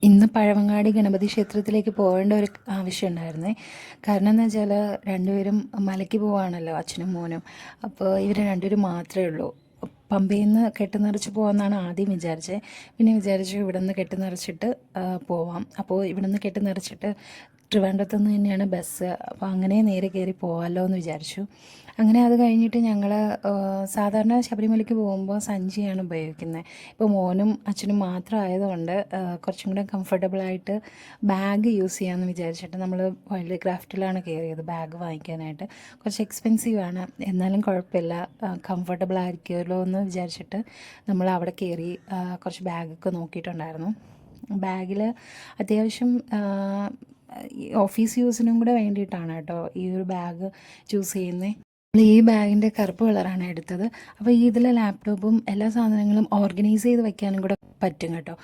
ഇന്ന് പഴവങ്ങാടി ഗണപതി ക്ഷേത്രത്തിലേക്ക് പോകേണ്ട ഒരു ആവശ്യം ഉണ്ടായിരുന്നേ. കാരണം എന്ന് വെച്ചാൽ രണ്ടുപേരും മലയ്ക്ക് പോവാണല്ലോ, അച്ഛനും മോനും. അപ്പോൾ ഇവർ രണ്ടുപേരും മാത്രമേ ഉള്ളൂ. പമ്പയിൽ നിന്ന് കെട്ട് നിറച്ച് പോകാമെന്നാണ് ആദ്യം വിചാരിച്ചത്. പിന്നെ വിചാരിച്ചു ഇവിടെ നിന്ന് കെട്ട് നിറച്ചിട്ട് പോവാം. അപ്പോൾ ഇവിടെ നിന്ന് കെട്ട് നിറച്ചിട്ട് ട്രിവാൻഡ്രത്തു നിന്ന് തന്നെയാണ് ബസ്. അപ്പോൾ അങ്ങനെ നേരെ കയറി പോകാമല്ലോ എന്ന് വിചാരിച്ചു. അങ്ങനെ അത് കഴിഞ്ഞിട്ട് ഞങ്ങൾ സാധാരണ ശബരിമലയ്ക്ക് പോകുമ്പോൾ സഞ്ചിയാണ് ഉപയോഗിക്കുന്നത്. ഇപ്പോൾ മോനും അച്ഛനും മാത്രം ആയതുകൊണ്ട് കുറച്ചും കൂടെ കംഫർട്ടബിളായിട്ട് ബാഗ് യൂസ് ചെയ്യാമെന്ന് വിചാരിച്ചിട്ട് നമ്മൾ വൈൽഡ് ക്രാഫ്റ്റിലാണ് കയറിയത് ബാഗ് വാങ്ങിക്കാനായിട്ട്. കുറച്ച് എക്സ്പെൻസീവാണ്, എന്നാലും കുഴപ്പമില്ല, കംഫർട്ടബിൾ ആയിരിക്കുമല്ലോ എന്ന് വിചാരിച്ചിട്ട് നമ്മൾ അവിടെ കയറി കുറച്ച് ബാഗൊക്കെ നോക്കിയിട്ടുണ്ടായിരുന്നു. ബാഗിൽ അത്യാവശ്യം ഓഫീസ് യൂസിനും കൂടെ വേണ്ടിയിട്ടാണ് കേട്ടോ ഈ ഒരു ബാഗ് ചൂസ് ചെയ്യുന്നത്. ഈ ബാഗിൻ്റെ കറുപ്പ് കളറാണ് എടുത്തത്. അപ്പോൾ ഇതിലെ ലാപ്ടോപ്പും എല്ലാ സാധനങ്ങളും ഓർഗനൈസ് ചെയ്ത് വെക്കാനും കൂടെ പറ്റും കേട്ടോ.